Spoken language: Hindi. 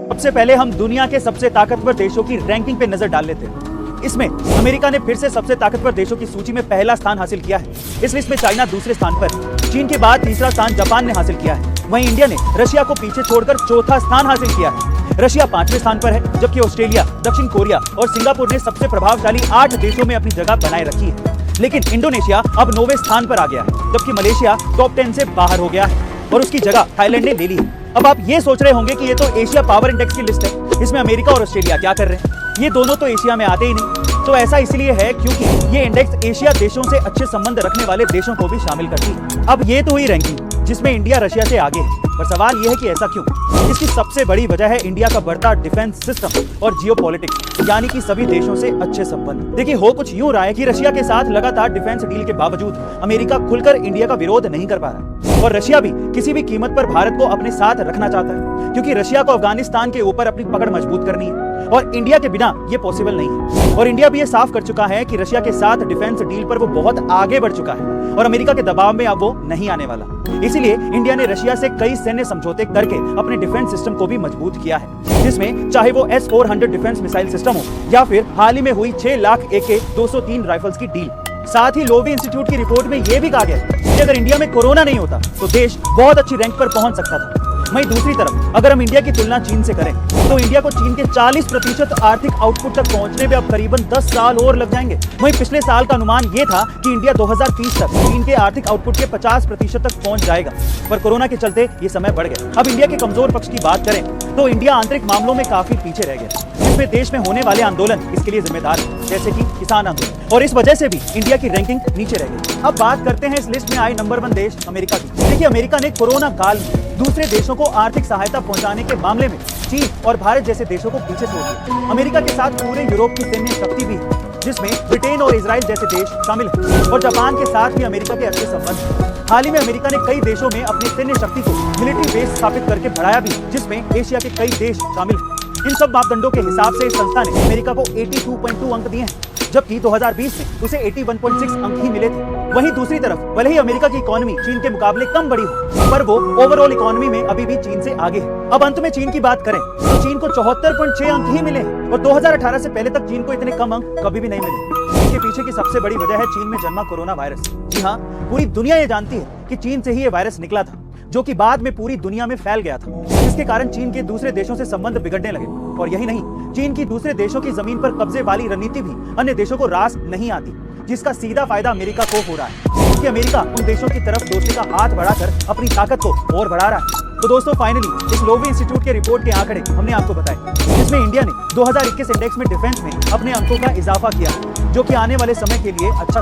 सबसे पहले हम दुनिया के सबसे ताकतवर देशों की रैंकिंग पे नजर डाल लेते हैं। इसमें अमेरिका ने फिर से सबसे ताकतवर देशों की सूची में पहला स्थान हासिल किया है। इस लिस्ट में चाइना दूसरे स्थान पर, चीन के बाद तीसरा स्थान जापान ने हासिल किया है। वहीं इंडिया ने रशिया को पीछे छोड़कर चौथा स्थान हासिल किया है। रशिया 5वें स्थान पर है, जबकि ऑस्ट्रेलिया, दक्षिण कोरिया और सिंगापुर ने सबसे प्रभावशाली 8 देशों में अपनी जगह बनाए रखी है। लेकिन इंडोनेशिया अब 9वें स्थान पर आ गया है, जबकि मलेशिया टॉप 10 से बाहर हो गया है और उसकी जगह थाईलैंड ने ले ली है। अब आप ये सोच रहे होंगे कि ये तो एशिया पावर इंडेक्स की लिस्ट है, इसमें अमेरिका और ऑस्ट्रेलिया क्या कर रहे हैं? ये दोनों तो एशिया में आते ही नहीं। तो ऐसा इसलिए है क्योंकि ये इंडेक्स एशिया देशों से अच्छे संबंध रखने वाले देशों को भी शामिल करती है। अब ये तो हुई रैंकिंग जिसमें इंडिया रशिया से आगे है, पर सवाल ये है कि ऐसा क्यों? इसकी सबसे बड़ी वजह है इंडिया का बढ़ता डिफेंस सिस्टम और जियोपॉलिटिक्स, यानी कि सभी देशों से अच्छे संबंध। देखिए, हो कुछ यूं रहा है कि रशिया के साथ लगातार डिफेंस डील के बावजूद अमेरिका खुलकर इंडिया का विरोध नहीं कर पा रहा, और रशिया भी किसी भी कीमत पर भारत को अपने साथ रखना चाहता है, क्योंकि रशिया को अफगानिस्तान के ऊपर अपनी पकड़ मजबूत करनी है और इंडिया के बिना ये पॉसिबल नहीं है। और इंडिया भी ये साफ कर चुका है कि रशिया के साथ डिफेंस डील पर वो बहुत आगे बढ़ चुका है और अमेरिका के दबाव में अब वो नहीं आने वाला। इसीलिए इंडिया ने रशिया से कई सैन्य समझौते करके अपने डिफेंस सिस्टम को भी मजबूत किया है, जिसमें चाहे वो S-400 डिफेंस मिसाइल सिस्टम हो या फिर हाल ही में हुई 6 लाख AK-203 राइफल्स की डील। साथ ही लोवी इंस्टीट्यूट की रिपोर्ट में यह भी कहा गया कि अगर इंडिया में कोरोना नहीं होता तो देश बहुत अच्छी रैंक पर पहुंच सकता था। वहीं दूसरी तरफ अगर हम इंडिया की तुलना चीन से करें तो इंडिया को चीन के 40% आर्थिक आउटपुट तक पहुंचने में अब करीबन 10 साल और लग जाएंगे। वहीं पिछले साल का अनुमान यह था कि इंडिया 2030 तक चीन के आर्थिक आउटपुट के 50% तक पहुंच जाएगा, पर कोरोना के चलते ये समय बढ़ गया। अब इंडिया के कमजोर पक्ष की बात करें तो इंडिया आंतरिक मामलों में काफी पीछे रह गया, जिसमें देश में होने वाले आंदोलन इसके लिए जिम्मेदार है, जैसे कि किसान आंदोलन, और इस वजह से भी इंडिया की रैंकिंग नीचे रह गई। अब बात करते हैं इस लिस्ट में आए नंबर 1 देश अमेरिका की। देखिए, अमेरिका ने कोरोना काल में दूसरे देशों को आर्थिक सहायता पहुंचाने के मामले में चीन और भारत जैसे देशों को पीछे छोड़ दिया। अमेरिका के साथ पूरे यूरोप की सैन्य शक्ति भी है, जिसमें ब्रिटेन और इजराइल जैसे देश शामिल हैं, और जापान के साथ भी अमेरिका के अच्छे संबंध हैं। हाल ही में अमेरिका ने कई देशों में अपनी सैन्य शक्ति को मिलिट्री बेस स्थापित करके बढ़ाया भी, जिसमें एशिया के कई देश शामिल हैं। इन सब मापदंडों के हिसाब से इस संस्था ने अमेरिका को 82.2 अंक दिए हैं, जबकि 2020 में उसे 81.6 अंक ही मिले थे। वहीं दूसरी तरफ भले ही अमेरिका की इकोनॉमी चीन के मुकाबले कम बड़ी हो, पर वो ओवरऑल इकोनॉमी में अभी भी चीन से आगे है। अब अंत में चीन की बात करें तो चीन को 74.6 अंक ही मिले हैं, और 2018 से पहले तक चीन को इतने कम अंक कभी भी नहीं मिले। इसके पीछे की सबसे बड़ी वजह है चीन में जन्मा कोरोना वायरस। जी हाँ, पूरी दुनिया ये जानती है कि चीन से ही ये वायरस निकला था, जो कि बाद में पूरी दुनिया में फैल गया था, जिसके कारण चीन के दूसरे देशों से संबंध बिगड़ने लगे। और यही नहीं, चीन की दूसरे देशों की जमीन पर कब्जे वाली रणनीति भी अन्य देशों को रास नहीं आती, जिसका सीधा फायदा अमेरिका को हो रहा है, क्योंकि अमेरिका उन देशों की तरफ दोस्ती का हाथ बढ़ाकर अपनी ताकत को और बढ़ा रहा है। तो दोस्तों, फाइनली इस लोवी इंस्टीट्यूट के रिपोर्ट के आंकड़े हमने आपको बताए, जिसमें इंडिया ने 2021 इंडेक्स में डिफेंस में अपने अंकों का इजाफा किया, जो कि आने वाले समय के लिए अच्छा